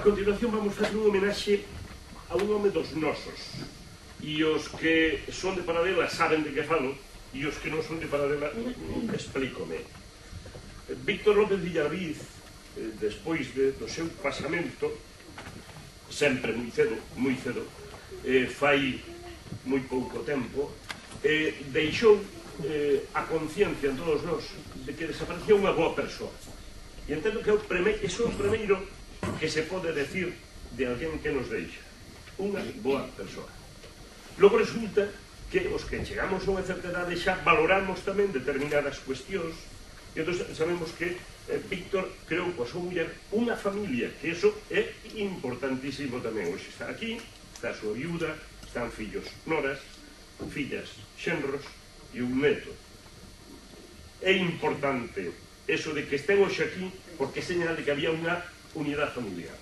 continuación vamos facer un homenaxe a un home dos nosos, e os que son de Paradela saben de que falo, e os que non son de Paradela explícome. Víctor López Villarviz, despois do seu pasamento, sempre moi cedo, fai moi pouco tempo, deixou a conciencia en todos nós de que desaparecía unha boa persoa. E entendo que é o primeiro que se pode decir de alguén que nos deixa, unha boa persoa. Logo resulta que os que chegamos a unha certa idade xa valoramos tamén determinadas cuestións, e entón sabemos que Víctor creou coa súa muller unha familia, que iso é importantísimo tamén. Hoxe está aquí, está a súa viuda, están fillos, noras, fillas, xenros e un neto. É importante eso de que estén hoxe aquí, porque é señal de que había unha unidade familiar.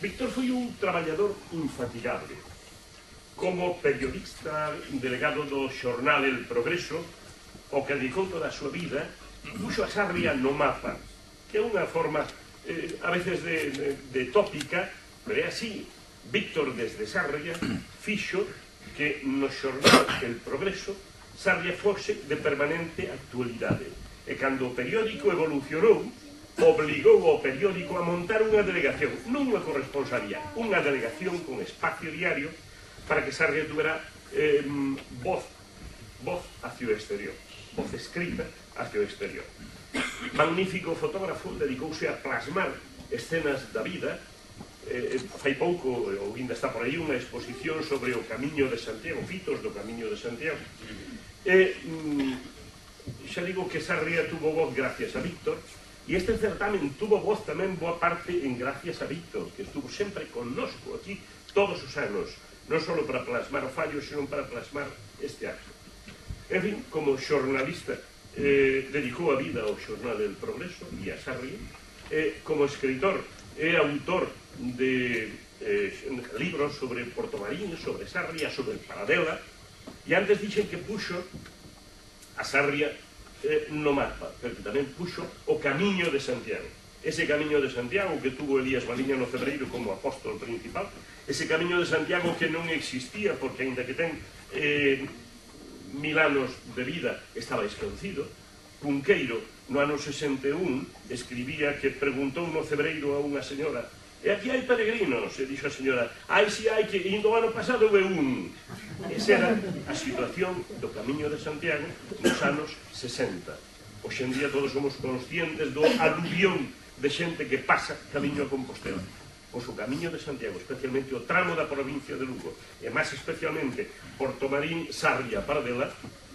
Víctor foi un traballador infatigable. Como periodista delegado do xornal El Progreso, o que dedicou toda a súa vida, puxo a Sarria no mapa, que é unha forma a veces de tópica, pero é así. Víctor desde Sarria fixo que no xornal El Progreso Sarria fose de permanente actualidade, e cando o periódico evolucionou, obligou ao periódico a montar unha delegación, non unha corresponsalía, unha delegación con espacio diario para que Sarria tuvera voz hacia o exterior, voz escrita hacia o exterior. Magnífico fotógrafo, dedicouse a plasmar escenas da vida. Fai pouco, ou ainda está por aí, unha exposición sobre o Camiño de Santiago, fitos do Camiño de Santiago. Xa digo que Sarria tuvo voz gracias a Víctor, e este certamen tuvo voz tamén boa parte en gracias a Víctor, que estuvo sempre connosco aquí todos os anos, non só para plasmar o fallo, senón para plasmar este acto. En fin, como xornalista dedicou a vida ao xornal El Progreso e a Sarria. Como escritor é autor de libros sobre Portomarín, sobre Sarria, sobre Paradela, e antes dixen que puxo a Sarria no mapa, pero que tamén puxo o Camiño de Santiago. Ese Camiño de Santiago que tuvo Elías Baliña no Cebreiro como apóstol principal, ese Camiño de Santiago que non existía porque, aínda que ten 1000 anos de vida, estaba esquecido. Cunqueiro, no ano 61, escribía que preguntou no Cebreiro a unha señora: e aquí hai peregrinos? E dixo a señora: ai, si hai, que indo o ano pasado houve un. Esa era a situación do Camiño de Santiago nos anos 60. Hoxe en día todos somos conscientes do aluvión de xente que pasa camiño a Compostela. Pois o Camiño de Santiago, especialmente o tramo da provincia de Lugo, e máis especialmente Portomarín, Sarria, Paradela,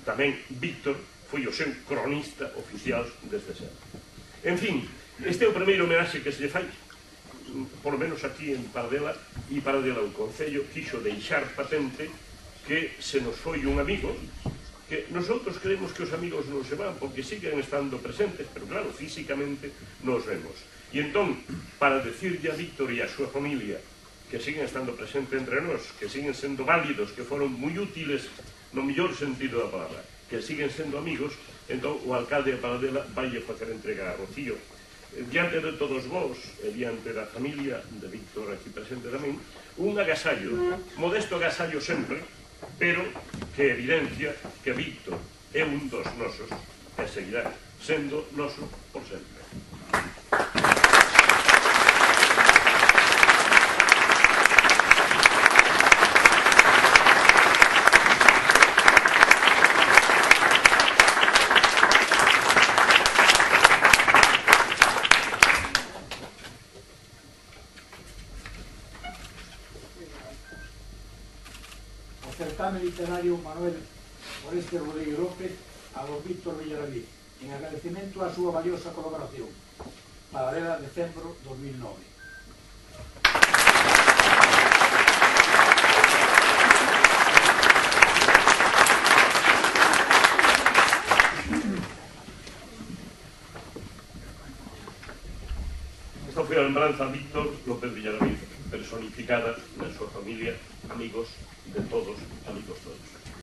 tamén Víctor foi o seu cronista oficial desde sempre. En fin, este é o primeiro homenaxe que se lle fai, por lo menos aquí en Paradela, e Paradela o Concello quixo deixar patente que se nos foi un amigo, que nosotros creemos que os amigos non se van porque siguen estando presentes, pero claro, físicamente nos vemos. E entón, para decirlle a Víctor e a súa familia que siguen estando presentes entre nós, que siguen sendo válidos, que foron moi útiles no mellor sentido da palabra, que siguen sendo amigos, entón o alcalde de Paradela vai facer entrega a Rocío, diante de todos vós e diante da familia de Víctor aquí presente tamén, un agasallo, modesto agasallo sempre, pero que evidencia que Víctor é un dos nosos e seguirá sendo noso por sempre. Certame literario Manuel Oreste Rodríguez López a don Víctor Villarviz, en agradecemento a súa valiosa colaboración. Paradela, decembro 2009. Esta foi a lembranza a Víctor López Villarviz, personificada na súa familia, amigos de todos, amigos todos.